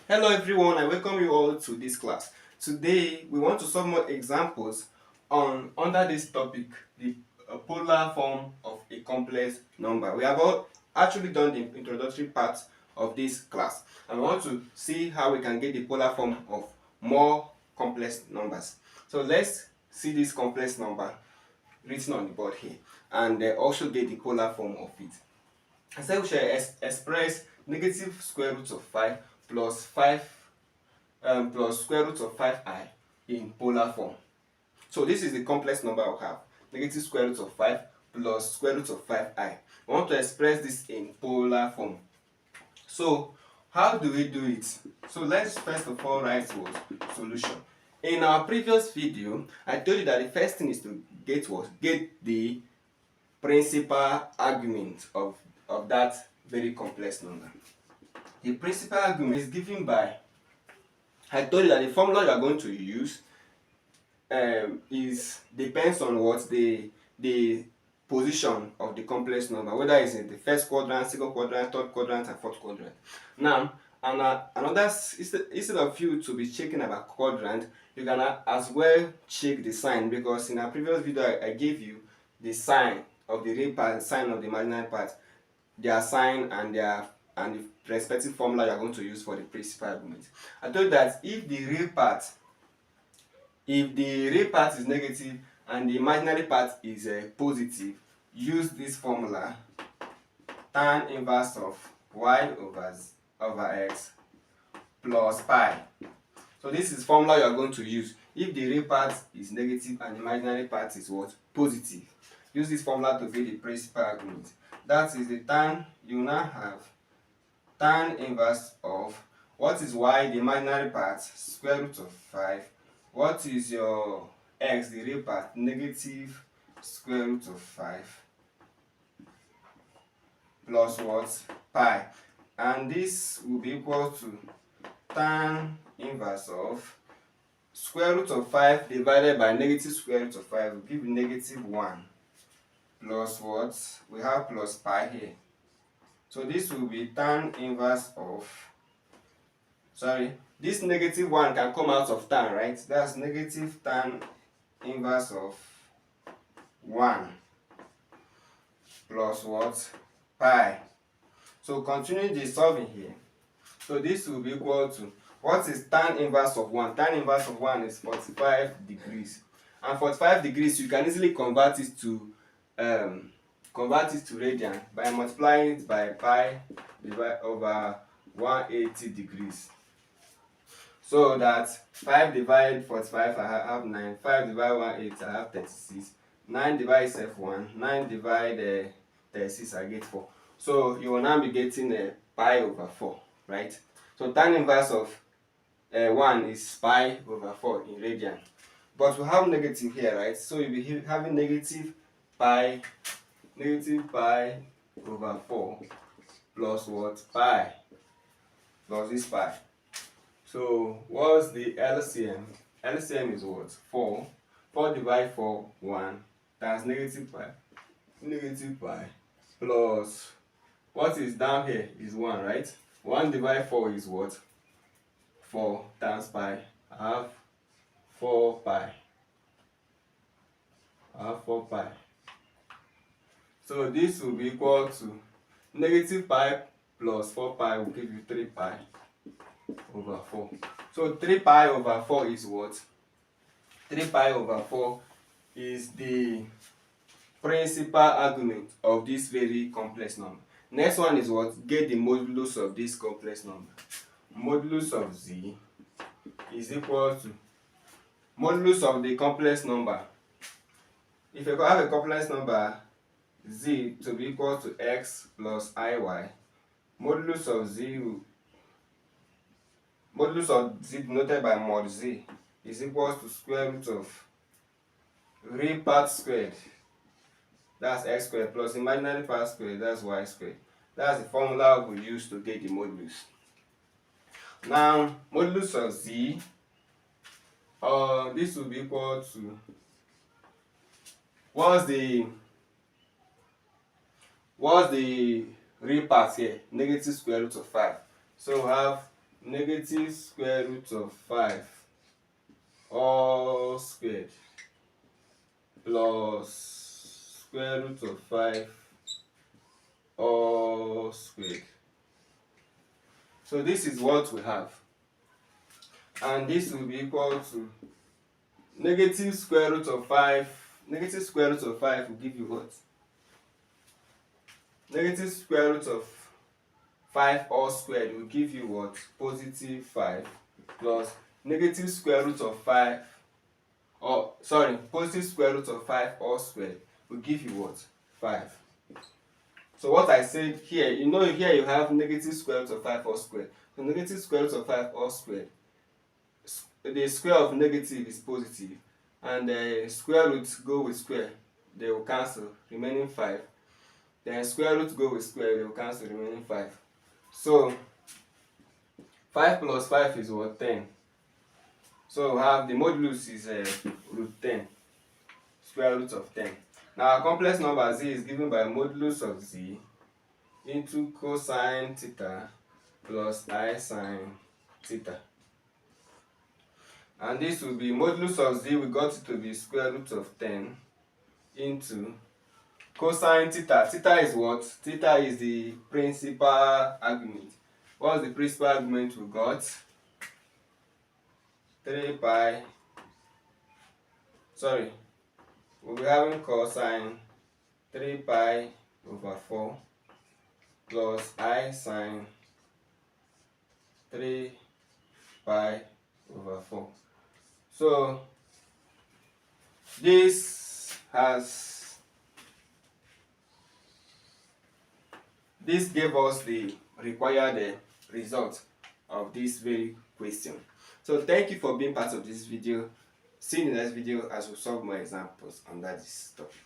Hello everyone, I welcome you all to this class. Today we want to solve more examples on under this topic, the polar form of a complex number. We have all actually done the introductory part of this class, and we want to see how we can get the polar form of more complex numbers. So let's see this complex number written on the board here, and also get the polar form of it. I said we shall express negative square root of 5 plus 5 plus square root of 5i in polar form. So this is the complex number we have. Negative square root of 5 plus square root of 5i. We want to express this in polar form. So how do we do it? So let's first of all write what solution. In our previous video, I told you that the first thing is to get the principal argument of that very complex number. The principal argument is given by, I told you that the formula you are going to use is depends on what the position of the complex number, whether it's in the first quadrant, second quadrant, third quadrant, and fourth quadrant. Now, another instead of you to be checking about quadrant, you can as well check the sign, because in our previous video I gave you the sign of the real part, sign of the imaginary part, their sign and the respective formula you are going to use for the principal argument. I told you that if the real part is negative and the imaginary part is positive, use this formula, tan inverse of y over x plus pi. So this is formula you are going to use if the real part is negative and the imaginary part is what? Positive. Use this formula to get the principal argument. That is the tan. You now have tan inverse of what is y, the imaginary part, square root of 5. What is your x, the real part? Negative square root of 5 plus what? Pi. And this will be equal to tan inverse of square root of 5 divided by negative square root of 5 will give you negative 1 plus what? We have plus pi here. So this will be tan inverse of, this negative 1 can come out of tan, right? That's negative tan inverse of 1 plus what? Pi. So continuing the solving here. So this will be equal to, what is tan inverse of 1? Tan inverse of 1 is 45 degrees. And 45 degrees, you can easily convert it to radian by multiplying it by pi divided over 180 degrees. So that 5 divided 45, I have 9. 5 divided 180, I have 36. 9 divided itself 1. 9 divided 36, I get 4. So you will now be getting pi over 4, right? So tan inverse of 1 is pi over 4 in radian. But we have negative here, right? So you'll be having negative pi over 4 plus what? Pi plus this pi. So what's the LCM? LCM is what? 4. 4 divided 4, 1. That's negative pi plus, what is down here is 1, right? 1 divided 4 is what? 4 times pi. I have 4 pi. So this will be equal to negative pi plus 4 pi will give you 3 pi over 4. So 3 pi over 4 is what? 3 pi over 4 is the principal argument of this very complex number. Next one is what? Get the modulus of this complex number. Modulus of z is equal to modulus of the complex number. If you have a complex number z to be equal to x plus iy, modulus of z denoted by mod z is equal to square root of real part squared, that's x squared, plus imaginary part squared, that's y squared. That's the formula we use to get the modulus. Now, modulus of z, this will be equal to, what's the real part here? Negative square root of 5. So we have negative square root of 5 all squared plus square root of 5 all squared. So this is what we have, and this will be equal to negative square root of 5. Negative square root of 5 will give you what? Negative square root of 5 all squared will give you what? Positive 5 plus negative square root of 5, or sorry, positive square root of 5 all squared will give you what? 5. So what I said here, you know, here you have negative square root of 5 all squared. So negative square root of 5 all squared, the square of negative is positive, and the square root go with square, they will cancel, remaining 5. Then square root go with square, they will cancel, remaining 5. So 5 plus 5 is what? 10. So we have the modulus is root 10, square root of 10. Now our complex number z is given by modulus of z into cosine theta plus I sine theta. And this will be modulus of z, we got it to be square root of 10 into cosine theta. Theta is what? Theta is the principal argument. What's the principal argument we got? 3 pi, sorry, we'll be having cosine 3 pi over 4 plus I sine 3 pi over 4. So this gave us the required result of this very question. So thank you for being part of this video. See you in the next video as we solve more examples under this topic.